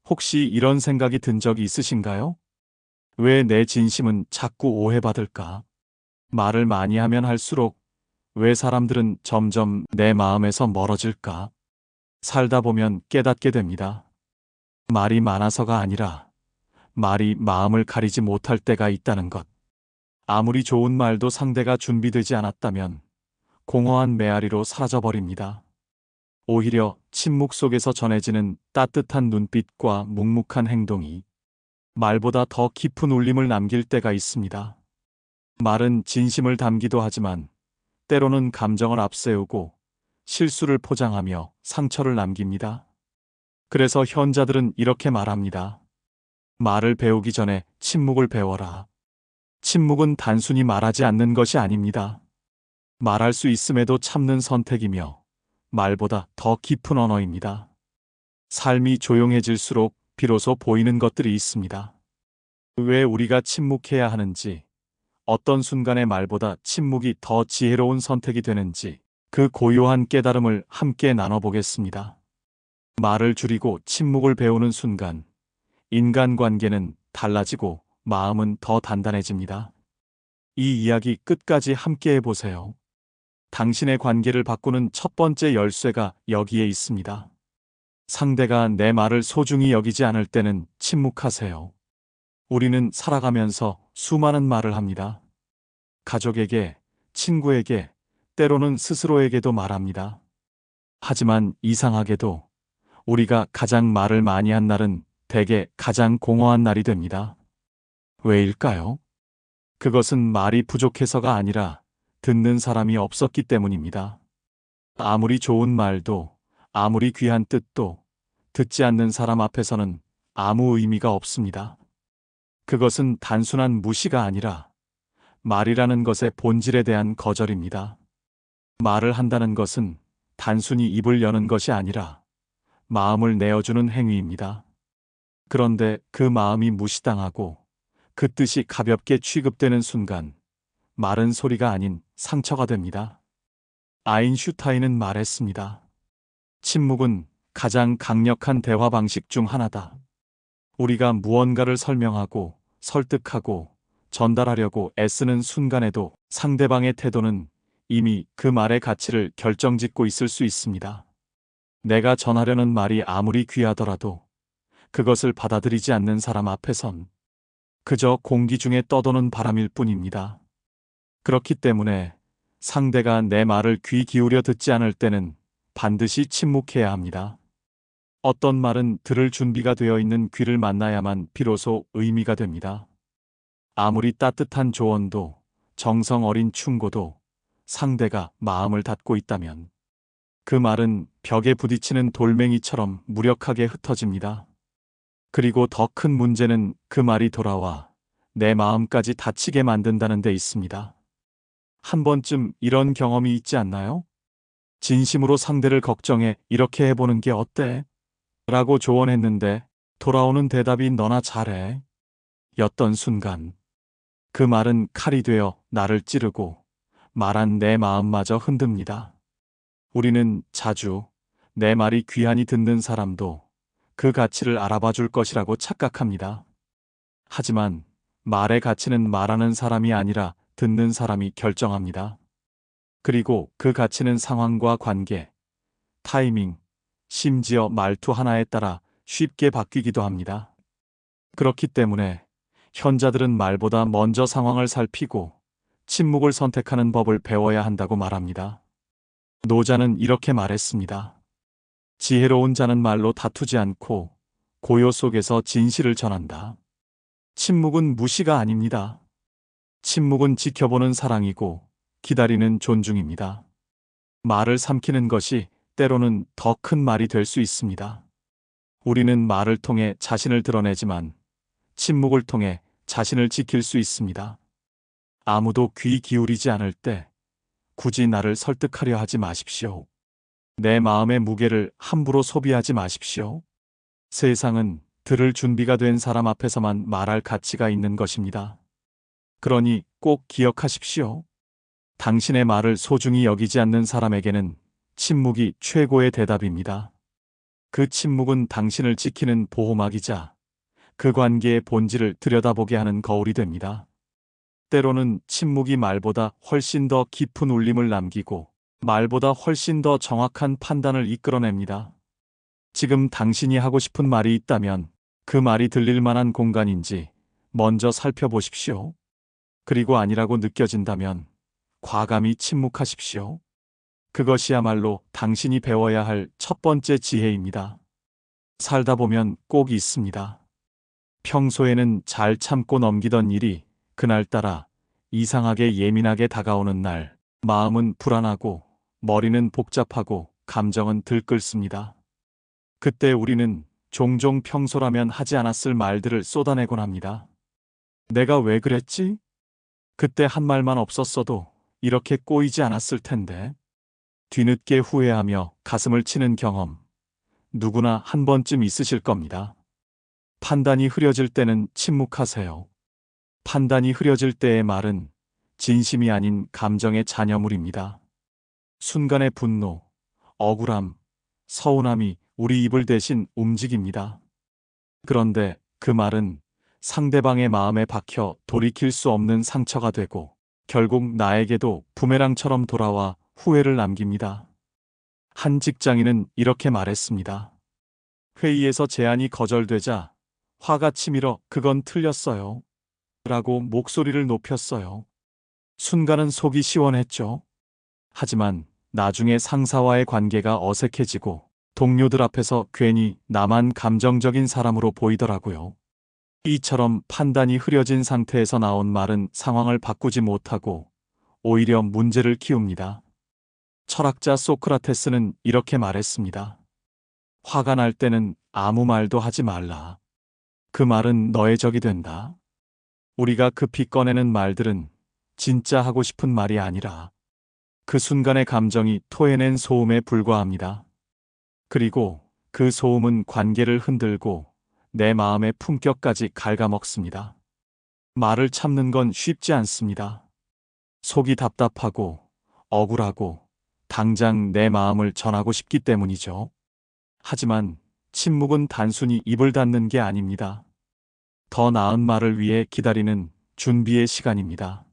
혹시 이런 생각이 든 적이 있으신가요? 왜 내 진심은 자꾸 오해받을까? 말을 많이 하면 할수록 왜 사람들은 점점 내 마음에서 멀어질까? 살다 보면 깨닫게 됩니다. 말이 많아서가 아니라 말이 마음을 가리지 못할 때가 있다는 것. 아무리 좋은 말도 상대가 준비되지 않았다면 공허한 메아리로 사라져버립니다. 오히려 침묵 속에서 전해지는 따뜻한 눈빛과 묵묵한 행동이 말보다 더 깊은 울림을 남길 때가 있습니다. 말은 진심을 담기도 하지만 때로는 감정을 앞세우고 실수를 포장하며 상처를 남깁니다. 그래서 현자들은 이렇게 말합니다. 말을 배우기 전에 침묵을 배워라. 침묵은 단순히 말하지 않는 것이 아닙니다. 말할 수 있음에도 참는 선택이며 말보다 더 깊은 언어입니다. 삶이 조용해질수록 비로소 보이는 것들이 있습니다. 왜 우리가 침묵해야 하는지, 어떤 순간의 말보다 침묵이 더 지혜로운 선택이 되는지, 그 고요한 깨달음을 함께 나눠보겠습니다. 말을 줄이고 침묵을 배우는 순간, 인간관계는 달라지고 마음은 더 단단해집니다. 이 이야기 끝까지 함께 해보세요. 당신의 관계를 바꾸는 첫 번째 열쇠가 여기에 있습니다. 상대가 내 말을 소중히 여기지 않을 때는 침묵하세요. 우리는 살아가면서 수많은 말을 합니다. 가족에게, 친구에게, 때로는 스스로에게도 말합니다. 하지만 이상하게도 우리가 가장 말을 많이 한 날은 대개 가장 공허한 날이 됩니다. 왜일까요? 그것은 말이 부족해서가 아니라 듣는 사람이 없었기 때문입니다. 아무리 좋은 말도, 아무리 귀한 뜻도 듣지 않는 사람 앞에서는 아무 의미가 없습니다. 그것은 단순한 무시가 아니라 말이라는 것의 본질에 대한 거절입니다. 말을 한다는 것은 단순히 입을 여는 것이 아니라 마음을 내어주는 행위입니다. 그런데 그 마음이 무시당하고 그 뜻이 가볍게 취급되는 순간 말은 소리가 아닌 상처가 됩니다. 아인슈타인은 말했습니다. 침묵은 가장 강력한 대화 방식 중 하나다. 우리가 무언가를 설명하고 설득하고 전달하려고 애쓰는 순간에도 상대방의 태도는 이미 그 말의 가치를 결정짓고 있을 수 있습니다. 내가 전하려는 말이 아무리 귀하더라도 그것을 받아들이지 않는 사람 앞에선 그저 공기 중에 떠도는 바람일 뿐입니다. 그렇기 때문에 상대가 내 말을 귀 기울여 듣지 않을 때는 반드시 침묵해야 합니다. 어떤 말은 들을 준비가 되어 있는 귀를 만나야만 비로소 의미가 됩니다. 아무리 따뜻한 조언도, 정성 어린 충고도 상대가 마음을 닫고 있다면 그 말은 벽에 부딪히는 돌멩이처럼 무력하게 흩어집니다. 그리고 더 큰 문제는 그 말이 돌아와 내 마음까지 다치게 만든다는 데 있습니다. 한 번쯤 이런 경험이 있지 않나요? 진심으로 상대를 걱정해 이렇게 해보는 게 어때? 라고 조언했는데 돌아오는 대답이 너나 잘해. 였던 순간 그 말은 칼이 되어 나를 찌르고 말한 내 마음마저 흔듭니다. 우리는 자주 내 말이 귀하니 듣는 사람도 그 가치를 알아봐 줄 것이라고 착각합니다. 하지만 말의 가치는 말하는 사람이 아니라 듣는 사람이 결정합니다. 그리고 그 가치는 상황과 관계, 타이밍, 심지어 말투 하나에 따라 쉽게 바뀌기도 합니다. 그렇기 때문에 현자들은 말보다 먼저 상황을 살피고 침묵을 선택하는 법을 배워야 한다고 말합니다. 노자는 이렇게 말했습니다. 지혜로운 자는 말로 다투지 않고 고요 속에서 진실을 전한다. 침묵은 무시가 아닙니다. 침묵은 지켜보는 사랑이고 기다리는 존중입니다. 말을 삼키는 것이 때로는 더 큰 말이 될 수 있습니다. 우리는 말을 통해 자신을 드러내지만 침묵을 통해 자신을 지킬 수 있습니다. 아무도 귀 기울이지 않을 때 굳이 나를 설득하려 하지 마십시오. 내 마음의 무게를 함부로 소비하지 마십시오. 세상은 들을 준비가 된 사람 앞에서만 말할 가치가 있는 것입니다. 그러니 꼭 기억하십시오. 당신의 말을 소중히 여기지 않는 사람에게는 침묵이 최고의 대답입니다. 그 침묵은 당신을 지키는 보호막이자 그 관계의 본질을 들여다보게 하는 거울이 됩니다. 때로는 침묵이 말보다 훨씬 더 깊은 울림을 남기고 말보다 훨씬 더 정확한 판단을 이끌어냅니다. 지금 당신이 하고 싶은 말이 있다면 그 말이 들릴 만한 공간인지 먼저 살펴보십시오. 그리고 아니라고 느껴진다면 과감히 침묵하십시오. 그것이야말로 당신이 배워야 할 첫 번째 지혜입니다. 살다 보면 꼭 있습니다. 평소에는 잘 참고 넘기던 일이 그날따라 이상하게 예민하게 다가오는 날, 마음은 불안하고 머리는 복잡하고 감정은 들끓습니다. 그때 우리는 종종 평소라면 하지 않았을 말들을 쏟아내곤 합니다. 내가 왜 그랬지? 그때 한 말만 없었어도 이렇게 꼬이지 않았을 텐데. 뒤늦게 후회하며 가슴을 치는 경험, 누구나 한 번쯤 있으실 겁니다. 판단이 흐려질 때는 침묵하세요. 판단이 흐려질 때의 말은 진심이 아닌 감정의 잔여물입니다. 순간의 분노, 억울함, 서운함이 우리 입을 대신 움직입니다. 그런데 그 말은 상대방의 마음에 박혀 돌이킬 수 없는 상처가 되고 결국 나에게도 부메랑처럼 돌아와 후회를 남깁니다. 한 직장인은 이렇게 말했습니다. 회의에서 제안이 거절되자 화가 치밀어 그건 틀렸어요. 라고 목소리를 높였어요. 순간은 속이 시원했죠. 하지만 나중에 상사와의 관계가 어색해지고 동료들 앞에서 괜히 나만 감정적인 사람으로 보이더라고요. 이처럼 판단이 흐려진 상태에서 나온 말은 상황을 바꾸지 못하고 오히려 문제를 키웁니다. 철학자 소크라테스는 이렇게 말했습니다. 화가 날 때는 아무 말도 하지 말라. 그 말은 너의 적이 된다. 우리가 급히 꺼내는 말들은 진짜 하고 싶은 말이 아니라 그 순간의 감정이 토해낸 소음에 불과합니다. 그리고 그 소음은 관계를 흔들고 내 마음의 품격까지 갉아먹습니다. 말을 참는 건 쉽지 않습니다. 속이 답답하고 억울하고 당장 내 마음을 전하고 싶기 때문이죠. 하지만 침묵은 단순히 입을 닫는 게 아닙니다. 더 나은 말을 위해 기다리는 준비의 시간입니다.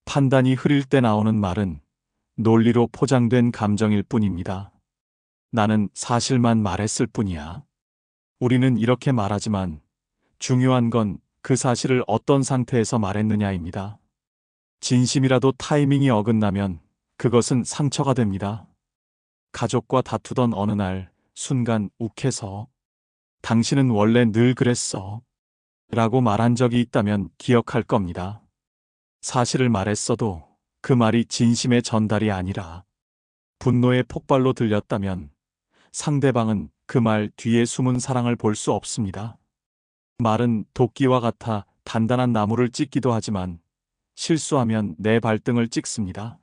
판단이 흐릴 때 나오는 말은 논리로 포장된 감정일 뿐입니다. 나는 사실만 말했을 뿐이야. 우리는 이렇게 말하지만 중요한 건 그 사실을 어떤 상태에서 말했느냐입니다. 진심이라도 타이밍이 어긋나면 그것은 상처가 됩니다. 가족과 다투던 어느 날 순간 욱해서 당신은 원래 늘 그랬어 라고 말한 적이 있다면 기억할 겁니다. 사실을 말했어도 그 말이 진심의 전달이 아니라 분노의 폭발로 들렸다면 상대방은 그 말 뒤에 숨은 사랑을 볼 수 없습니다. 말은 도끼와 같아 단단한 나무를 찢기도 하지만 실수하면 내 발등을 찍습니다.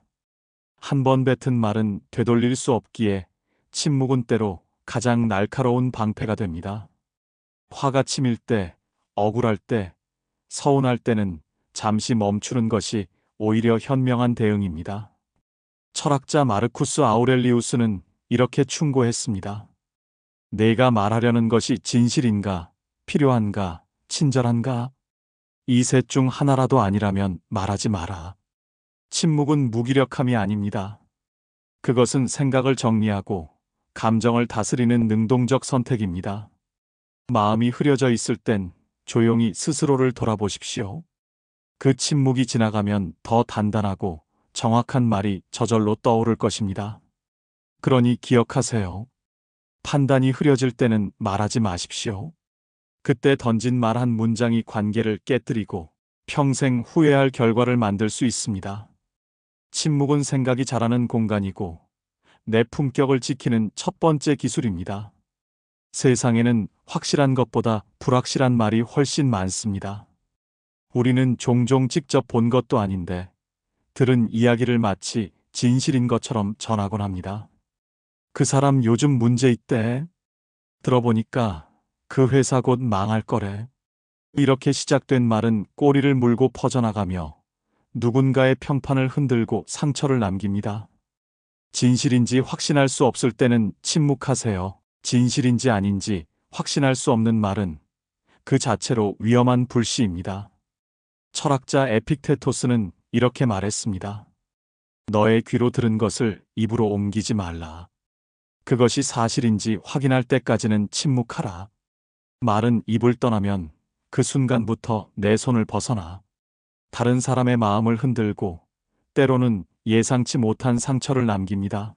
한 번 뱉은 말은 되돌릴 수 없기에 침묵은 때로 가장 날카로운 방패가 됩니다. 화가 치밀 때, 억울할 때, 서운할 때는 잠시 멈추는 것이 오히려 현명한 대응입니다. 철학자 마르쿠스 아우렐리우스는 이렇게 충고했습니다. 내가 말하려는 것이 진실인가, 필요한가, 친절한가? 이 셋 중 하나라도 아니라면 말하지 마라. 침묵은 무기력함이 아닙니다. 그것은 생각을 정리하고 감정을 다스리는 능동적 선택입니다. 마음이 흐려져 있을 땐 조용히 스스로를 돌아보십시오. 그 침묵이 지나가면 더 단단하고 정확한 말이 저절로 떠오를 것입니다. 그러니 기억하세요. 판단이 흐려질 때는 말하지 마십시오. 그때 던진 말 한 문장이 관계를 깨뜨리고 평생 후회할 결과를 만들 수 있습니다. 침묵은 생각이 자라는 공간이고 내 품격을 지키는 첫 번째 기술입니다. 세상에는 확실한 것보다 불확실한 말이 훨씬 많습니다. 우리는 종종 직접 본 것도 아닌데 들은 이야기를 마치 진실인 것처럼 전하곤 합니다. 그 사람 요즘 문제 있대. 들어보니까 그 회사 곧 망할 거래. 이렇게 시작된 말은 꼬리를 물고 퍼져나가며 누군가의 평판을 흔들고 상처를 남깁니다. 진실인지 확신할 수 없을 때는 침묵하세요. 진실인지 아닌지 확신할 수 없는 말은 그 자체로 위험한 불씨입니다. 철학자 에픽테토스는 이렇게 말했습니다. 너의 귀로 들은 것을 입으로 옮기지 말라. 그것이 사실인지 확인할 때까지는 침묵하라. 말은 입을 떠나면 그 순간부터 내 손을 벗어나 다른 사람의 마음을 흔들고 때로는 예상치 못한 상처를 남깁니다.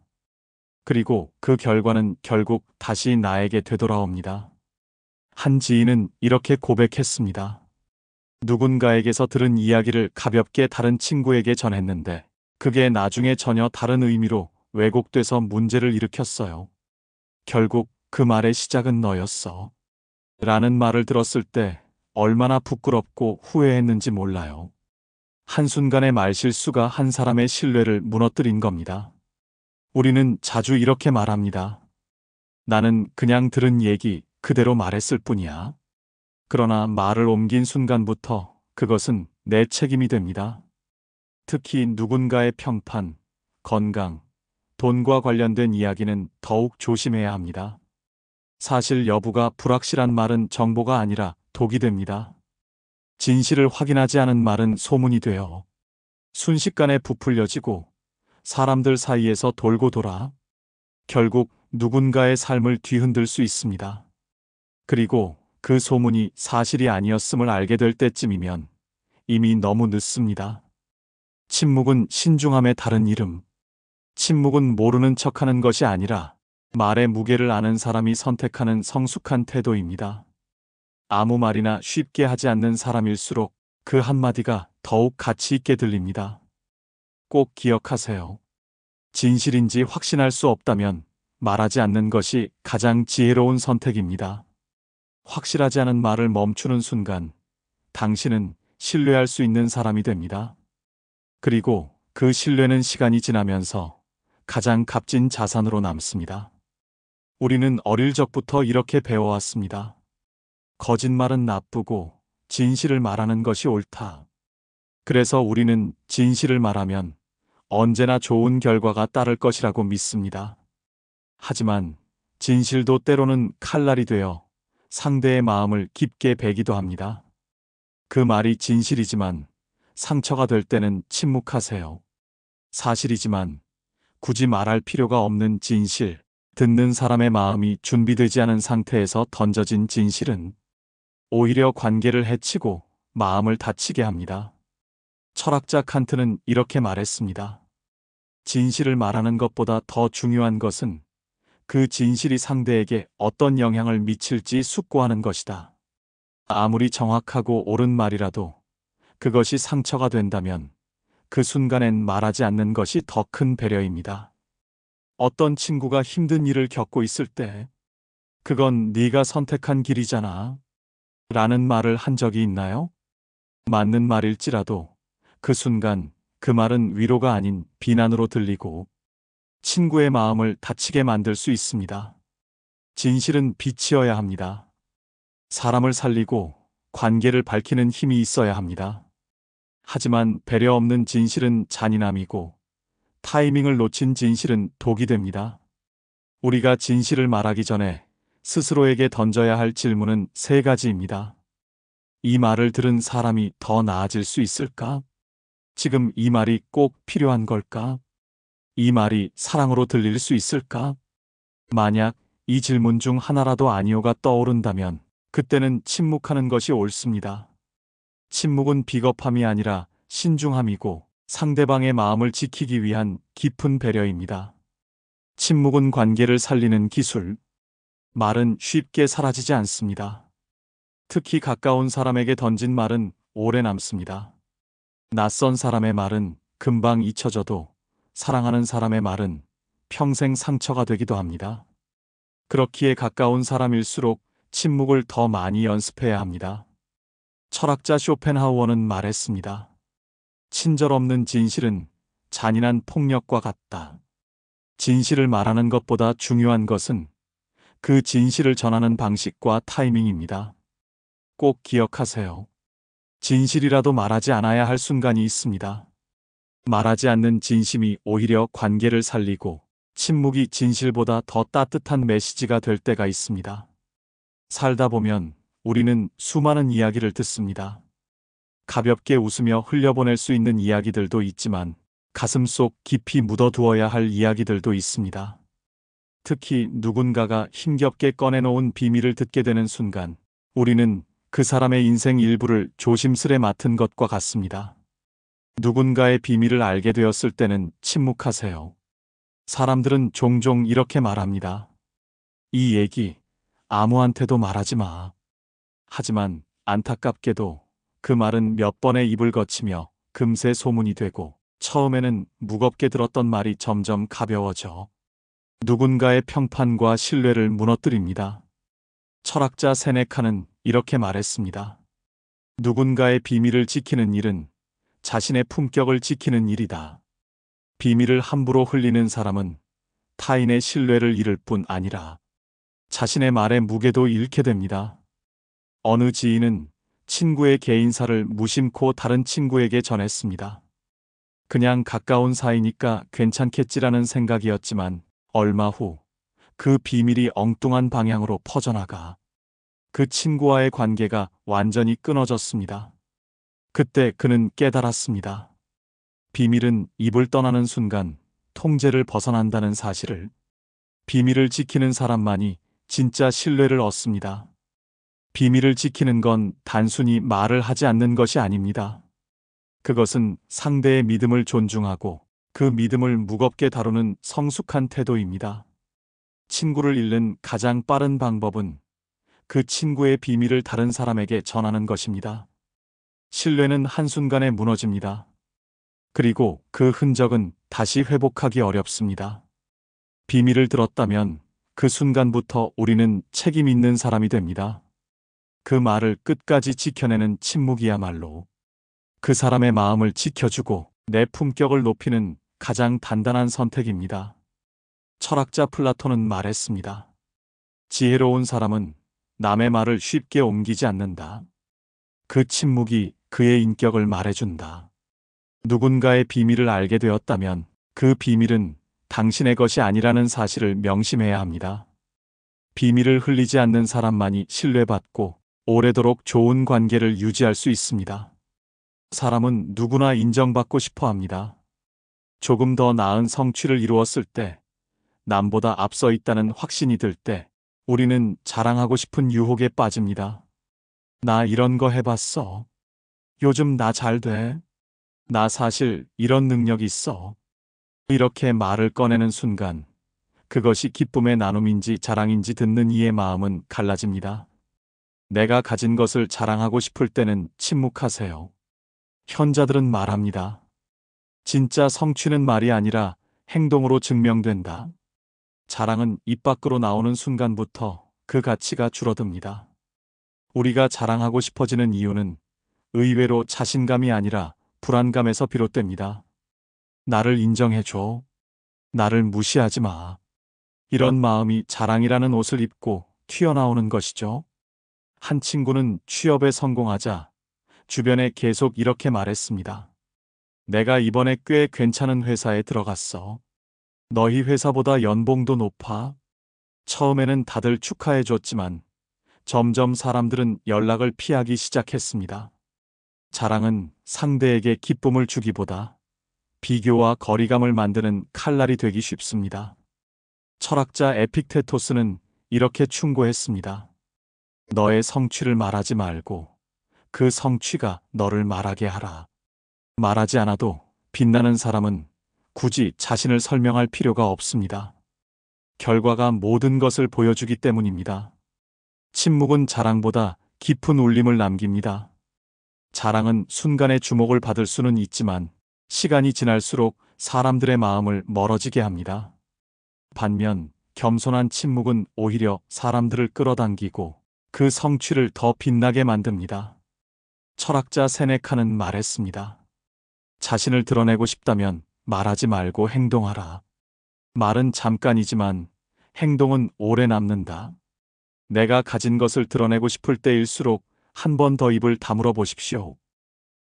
그리고 그 결과는 결국 다시 나에게 되돌아옵니다. 한 지인은 이렇게 고백했습니다. 누군가에게서 들은 이야기를 가볍게 다른 친구에게 전했는데 그게 나중에 전혀 다른 의미로 왜곡돼서 문제를 일으켰어요. 결국 그 말의 시작은 너였어. 라는 말을 들었을 때 얼마나 부끄럽고 후회했는지 몰라요. 한순간의 말실수가 한 사람의 신뢰를 무너뜨린 겁니다. 우리는 자주 이렇게 말합니다. 나는 그냥 들은 얘기 그대로 말했을 뿐이야. 그러나 말을 옮긴 순간부터 그것은 내 책임이 됩니다. 특히 누군가의 평판, 건강, 돈과 관련된 이야기는 더욱 조심해야 합니다. 사실 여부가 불확실한 말은 정보가 아니라 독이 됩니다. 진실을 확인하지 않은 말은 소문이 되어 순식간에 부풀려지고 사람들 사이에서 돌고 돌아 결국 누군가의 삶을 뒤흔들 수 있습니다. 그리고 그 소문이 사실이 아니었음을 알게 될 때쯤이면 이미 너무 늦습니다. 침묵은 신중함의 다른 이름. 침묵은 모르는 척하는 것이 아니라 말의 무게를 아는 사람이 선택하는 성숙한 태도입니다. 아무 말이나 쉽게 하지 않는 사람일수록 그 한마디가 더욱 가치 있게 들립니다. 꼭 기억하세요. 진실인지 확신할 수 없다면 말하지 않는 것이 가장 지혜로운 선택입니다. 확실하지 않은 말을 멈추는 순간 당신은 신뢰할 수 있는 사람이 됩니다. 그리고 그 신뢰는 시간이 지나면서 가장 값진 자산으로 남습니다. 우리는 어릴 적부터 이렇게 배워왔습니다. 거짓말은 나쁘고 진실을 말하는 것이 옳다. 그래서 우리는 진실을 말하면 언제나 좋은 결과가 따를 것이라고 믿습니다. 하지만 진실도 때로는 칼날이 되어 상대의 마음을 깊게 베기도 합니다. 그 말이 진실이지만 상처가 될 때는 침묵하세요. 사실이지만 굳이 말할 필요가 없는 진실, 듣는 사람의 마음이 준비되지 않은 상태에서 던져진 진실은 오히려 관계를 해치고 마음을 다치게 합니다. 철학자 칸트는 이렇게 말했습니다. 진실을 말하는 것보다 더 중요한 것은 그 진실이 상대에게 어떤 영향을 미칠지 숙고하는 것이다. 아무리 정확하고 옳은 말이라도 그것이 상처가 된다면 그 순간엔 말하지 않는 것이 더 큰 배려입니다. 어떤 친구가 힘든 일을 겪고 있을 때 그건 네가 선택한 길이잖아 라는 말을 한 적이 있나요? 맞는 말일지라도 그 순간 그 말은 위로가 아닌 비난으로 들리고 친구의 마음을 다치게 만들 수 있습니다. 진실은 빛이어야 합니다. 사람을 살리고 관계를 밝히는 힘이 있어야 합니다. 하지만 배려 없는 진실은 잔인함이고 타이밍을 놓친 진실은 독이 됩니다. 우리가 진실을 말하기 전에 스스로에게 던져야 할 질문은 세 가지입니다. 이 말을 들은 사람이 더 나아질 수 있을까? 지금 이 말이 꼭 필요한 걸까? 이 말이 사랑으로 들릴 수 있을까? 만약 이 질문 중 하나라도 아니오가 떠오른다면 그때는 침묵하는 것이 옳습니다. 침묵은 비겁함이 아니라 신중함이고 상대방의 마음을 지키기 위한 깊은 배려입니다. 침묵은 관계를 살리는 기술. 말은 쉽게 사라지지 않습니다. 특히 가까운 사람에게 던진 말은 오래 남습니다. 낯선 사람의 말은 금방 잊혀져도 사랑하는 사람의 말은 평생 상처가 되기도 합니다. 그렇기에 가까운 사람일수록 침묵을 더 많이 연습해야 합니다. 철학자 쇼펜하우어는 말했습니다. 친절 없는 진실은 잔인한 폭력과 같다. 진실을 말하는 것보다 중요한 것은 그 진실을 전하는 방식과 타이밍입니다. 꼭 기억하세요. 진실이라도 말하지 않아야 할 순간이 있습니다. 말하지 않는 진심이 오히려 관계를 살리고 침묵이 진실보다 더 따뜻한 메시지가 될 때가 있습니다. 살다 보면 우리는 수많은 이야기를 듣습니다. 가볍게 웃으며 흘려보낼 수 있는 이야기들도 있지만 가슴속 깊이 묻어두어야 할 이야기들도 있습니다. 특히 누군가가 힘겹게 꺼내놓은 비밀을 듣게 되는 순간 우리는 그 사람의 인생 일부를 조심스레 맡은 것과 같습니다. 누군가의 비밀을 알게 되었을 때는 침묵하세요. 사람들은 종종 이렇게 말합니다. 이 얘기 아무한테도 말하지 마. 하지만 안타깝게도 그 말은 몇 번의 입을 거치며 금세 소문이 되고 처음에는 무겁게 들었던 말이 점점 가벼워져 누군가의 평판과 신뢰를 무너뜨립니다. 철학자 세네카는 이렇게 말했습니다. 누군가의 비밀을 지키는 일은 자신의 품격을 지키는 일이다. 비밀을 함부로 흘리는 사람은 타인의 신뢰를 잃을 뿐 아니라 자신의 말의 무게도 잃게 됩니다. 어느 지인은 친구의 개인사를 무심코 다른 친구에게 전했습니다. 그냥 가까운 사이니까 괜찮겠지라는 생각이었지만 얼마 후 그 비밀이 엉뚱한 방향으로 퍼져나가 그 친구와의 관계가 완전히 끊어졌습니다. 그때 그는 깨달았습니다. 비밀은 입을 떠나는 순간 통제를 벗어난다는 사실을. 비밀을 지키는 사람만이 진짜 신뢰를 얻습니다. 비밀을 지키는 건 단순히 말을 하지 않는 것이 아닙니다. 그것은 상대의 믿음을 존중하고 그 믿음을 무겁게 다루는 성숙한 태도입니다. 친구를 잃는 가장 빠른 방법은 그 친구의 비밀을 다른 사람에게 전하는 것입니다. 신뢰는 한순간에 무너집니다. 그리고 그 흔적은 다시 회복하기 어렵습니다. 비밀을 들었다면 그 순간부터 우리는 책임 있는 사람이 됩니다. 그 말을 끝까지 지켜내는 침묵이야말로 그 사람의 마음을 지켜주고 내 품격을 높이는 가장 단단한 선택입니다. 철학자 플라톤은 말했습니다. 지혜로운 사람은 남의 말을 쉽게 옮기지 않는다. 그 침묵이 그의 인격을 말해준다. 누군가의 비밀을 알게 되었다면 그 비밀은 당신의 것이 아니라는 사실을 명심해야 합니다. 비밀을 흘리지 않는 사람만이 신뢰받고 오래도록 좋은 관계를 유지할 수 있습니다. 사람은 누구나 인정받고 싶어 합니다. 조금 더 나은 성취를 이루었을 때, 남보다 앞서 있다는 확신이 들 때, 우리는 자랑하고 싶은 유혹에 빠집니다. 나 이런 거 해봤어. 요즘 나 잘 돼. 나 사실 이런 능력 있어. 이렇게 말을 꺼내는 순간, 그것이 기쁨의 나눔인지 자랑인지 듣는 이의 마음은 갈라집니다. 내가 가진 것을 자랑하고 싶을 때는 침묵하세요. 현자들은 말합니다. 진짜 성취는 말이 아니라 행동으로 증명된다. 자랑은 입 밖으로 나오는 순간부터 그 가치가 줄어듭니다. 우리가 자랑하고 싶어지는 이유는 의외로 자신감이 아니라 불안감에서 비롯됩니다. 나를 인정해줘. 나를 무시하지 마. 이런 마음이 자랑이라는 옷을 입고 튀어나오는 것이죠. 한 친구는 취업에 성공하자 주변에 계속 이렇게 말했습니다. 내가 이번에 꽤 괜찮은 회사에 들어갔어. 너희 회사보다 연봉도 높아. 처음에는 다들 축하해줬지만 점점 사람들은 연락을 피하기 시작했습니다. 자랑은 상대에게 기쁨을 주기보다 비교와 거리감을 만드는 칼날이 되기 쉽습니다. 철학자 에픽테토스는 이렇게 충고했습니다. 너의 성취를 말하지 말고 그 성취가 너를 말하게 하라. 말하지 않아도 빛나는 사람은 굳이 자신을 설명할 필요가 없습니다. 결과가 모든 것을 보여주기 때문입니다. 침묵은 자랑보다 깊은 울림을 남깁니다. 자랑은 순간의 주목을 받을 수는 있지만 시간이 지날수록 사람들의 마음을 멀어지게 합니다. 반면 겸손한 침묵은 오히려 사람들을 끌어당기고 그 성취를 더 빛나게 만듭니다. 철학자 세네카는 말했습니다. 자신을 드러내고 싶다면 말하지 말고 행동하라. 말은 잠깐이지만 행동은 오래 남는다. 내가 가진 것을 드러내고 싶을 때일수록 한 번 더 입을 다물어 보십시오.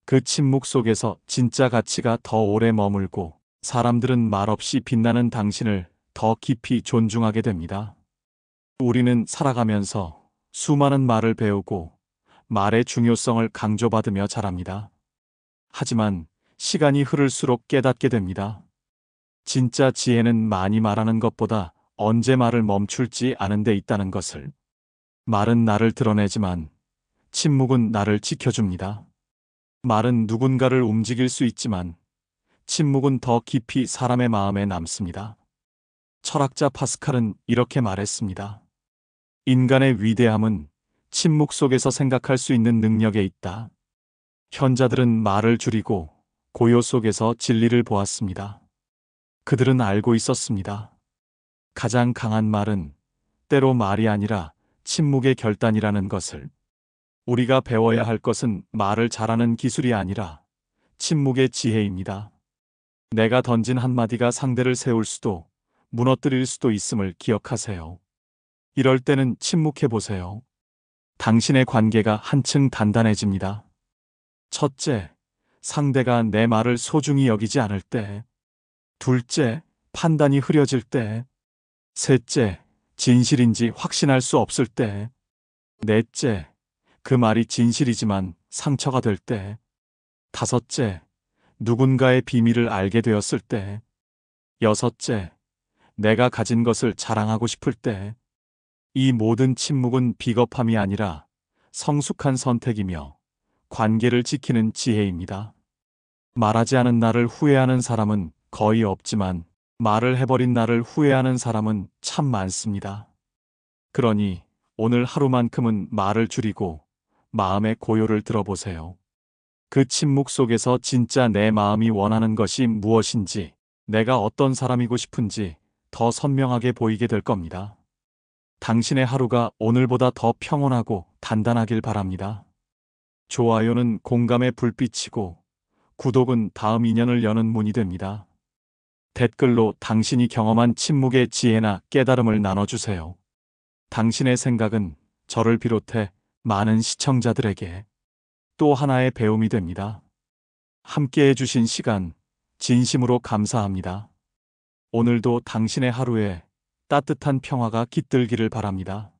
그 침묵 속에서 진짜 가치가 더 오래 머물고 사람들은 말없이 빛나는 당신을 더 깊이 존중하게 됩니다. 우리는 살아가면서 수많은 말을 배우고 말의 중요성을 강조받으며 자랍니다. 하지만 시간이 흐를수록 깨닫게 됩니다. 진짜 지혜는 많이 말하는 것보다 언제 말을 멈출지 아는 데 있다는 것을. 말은 나를 드러내지만 침묵은 나를 지켜줍니다. 말은 누군가를 움직일 수 있지만 침묵은 더 깊이 사람의 마음에 남습니다. 철학자 파스칼은 이렇게 말했습니다. 인간의 위대함은 침묵 속에서 생각할 수 있는 능력에 있다. 현자들은 말을 줄이고 고요 속에서 진리를 보았습니다. 그들은 알고 있었습니다. 가장 강한 말은 때로 말이 아니라 침묵의 결단이라는 것을. 우리가 배워야 할 것은 말을 잘하는 기술이 아니라 침묵의 지혜입니다. 내가 던진 한마디가 상대를 세울 수도 무너뜨릴 수도 있음을 기억하세요. 이럴 때는 침묵해 보세요. 당신의 관계가 한층 단단해집니다. 첫째, 상대가 내 말을 소중히 여기지 않을 때. 둘째, 판단이 흐려질 때. 셋째, 진실인지 확신할 수 없을 때. 넷째, 그 말이 진실이지만 상처가 될 때. 다섯째, 누군가의 비밀을 알게 되었을 때. 여섯째, 내가 가진 것을 자랑하고 싶을 때. 이 모든 침묵은 비겁함이 아니라 성숙한 선택이며 관계를 지키는 지혜입니다. 말하지 않은 나를 후회하는 사람은 거의 없지만 말을 해버린 나를 후회하는 사람은 참 많습니다. 그러니 오늘 하루만큼은 말을 줄이고 마음의 고요를 들어보세요. 그 침묵 속에서 진짜 내 마음이 원하는 것이 무엇인지, 내가 어떤 사람이고 싶은지 더 선명하게 보이게 될 겁니다. 당신의 하루가 오늘보다 더 평온하고 단단하길 바랍니다. 좋아요는 공감의 불빛이고 구독은 다음 인연을 여는 문이 됩니다. 댓글로 당신이 경험한 침묵의 지혜나 깨달음을 나눠주세요. 당신의 생각은 저를 비롯해 많은 시청자들에게 또 하나의 배움이 됩니다. 함께 해주신 시간 진심으로 감사합니다. 오늘도 당신의 하루에 따뜻한 평화가 깃들기를 바랍니다.